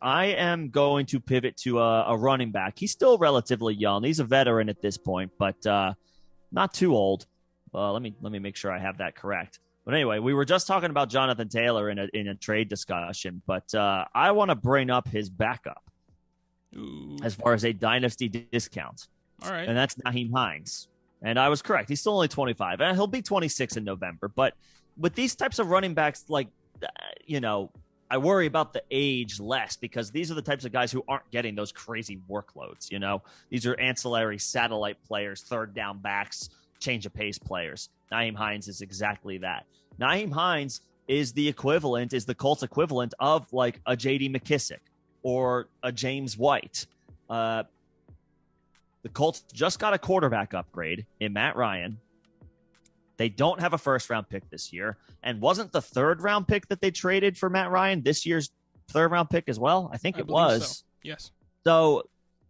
I am going to pivot to a running back. He's still relatively young. He's a veteran at this point, but not too old. Let me make sure I have that correct. But anyway, we were just talking about Jonathan Taylor in a trade discussion, but I want to bring up his backup. Ooh. As far as a dynasty discount. All right. And that's Nyheim Hines. And I was correct. He's still only 25. And he'll be 26 in November. But with these types of running backs, like, I worry about the age less because these are the types of guys who aren't getting those crazy workloads. These are ancillary satellite players, third down backs, change of pace players. Nyheim Hines is exactly that. Nyheim Hines is the Colts equivalent of like a J.D. McKissick or a James White. The Colts just got a quarterback upgrade in Matt Ryan. They don't have a first-round pick this year. And wasn't the third-round pick that they traded for Matt Ryan this year's third-round pick as well? I think it was. So. Yes. So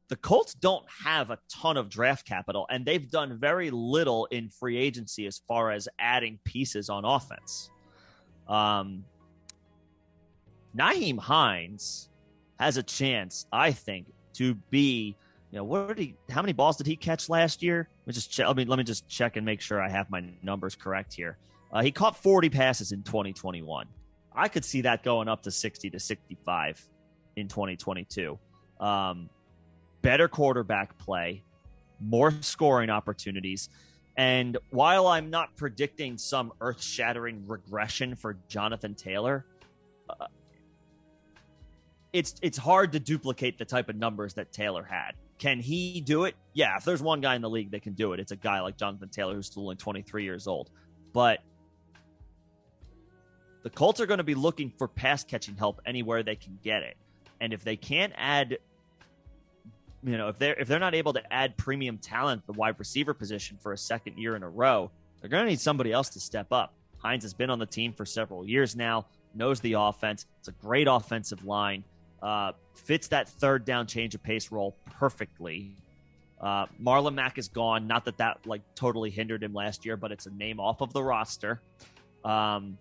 the Colts don't have a ton of draft capital, and they've done very little in free agency as far as adding pieces on offense. Nyheim Hines has a chance, I think, to be, how many balls did he catch last year? Let me just check and make sure I have my numbers correct here. He caught 40 passes in 2021. I could see that going up to 60 to 65 in 2022. Better quarterback play, more scoring opportunities. And while I'm not predicting some earth-shattering regression for Jonathan Taylor, it's hard to duplicate the type of numbers that Taylor had. Can he do it? Yeah, if there's one guy in the league that can do it, it's a guy like Jonathan Taylor who's still only 23 years old. But the Colts are going to be looking for pass-catching help anywhere they can get it. And if they can't add, if they're not able to add premium talent at the wide receiver position for a second year in a row, they're going to need somebody else to step up. Hines has been on the team for several years now, knows the offense. It's a great offensive line. Fits that third down change of pace role perfectly. Marlon Mack is gone. Not that totally hindered him last year, but it's a name off of the roster. And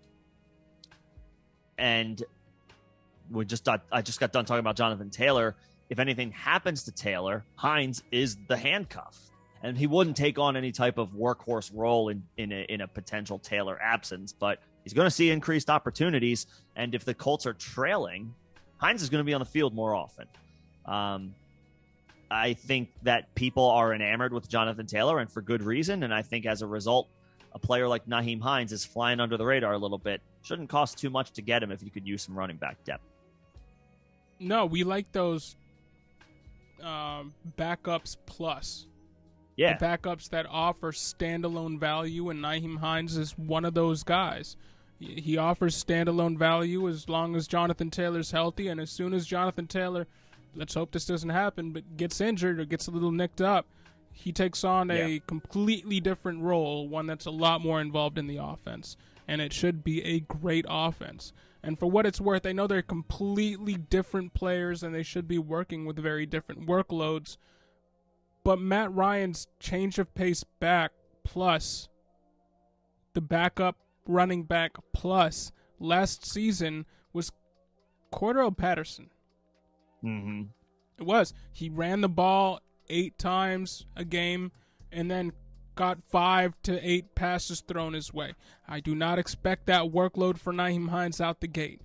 I just got done talking about Jonathan Taylor. If anything happens to Taylor, Hines is the handcuff, and he wouldn't take on any type of workhorse role in a potential Taylor absence, but he's going to see increased opportunities. And if the Colts are trailing, Hines is going to be on the field more often. I think that people are enamored with Jonathan Taylor, and for good reason. And I think as a result, a player like Nyheim Hines is flying under the radar a little bit. Shouldn't cost too much to get him if you could use some running back depth. No, we like those backups plus. Yeah. The backups that offer standalone value, and Nyheim Hines is one of those guys. He offers standalone value as long as Jonathan Taylor's healthy, and as soon as Jonathan Taylor, let's hope this doesn't happen, but gets injured or gets a little nicked up, he takes on a completely different role, one that's a lot more involved in the offense, and it should be a great offense. And for what it's worth, I know they're completely different players, and they should be working with very different workloads, but Matt Ryan's change of pace back plus the backup running back plus last season was Cordell Patterson. Mm-hmm. It was. He ran the ball 8 times a game and then got 5 to 8 passes thrown his way. I do not expect that workload for Nyheim Hines out the gate.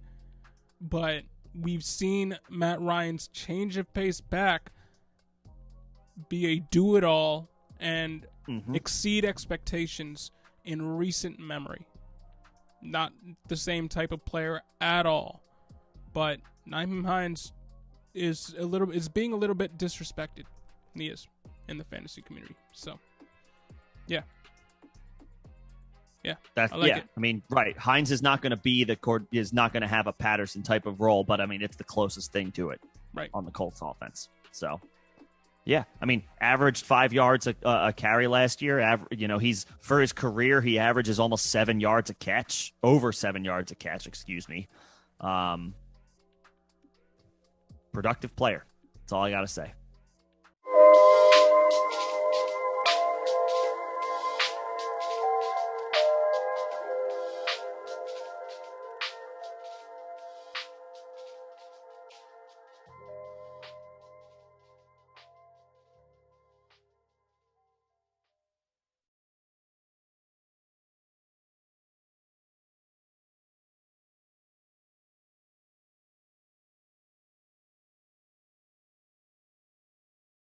But we've seen Matt Ryan's change of pace back be a do-it-all and exceed expectations in recent memory. Not the same type of player at all. But Nyheim Hines is being a little bit disrespected. He is in the fantasy community. So, yeah. I like it. I mean, right. Hines is not going to be is not going to have a Patterson type of role, but I mean, it's the closest thing to it, right, on the Colts offense. So, yeah. I mean, averaged 5 yards a carry last year. He's for his career, he averages almost 7 yards a catch, over 7 yards a catch. Excuse me. Productive player. That's all I got to say.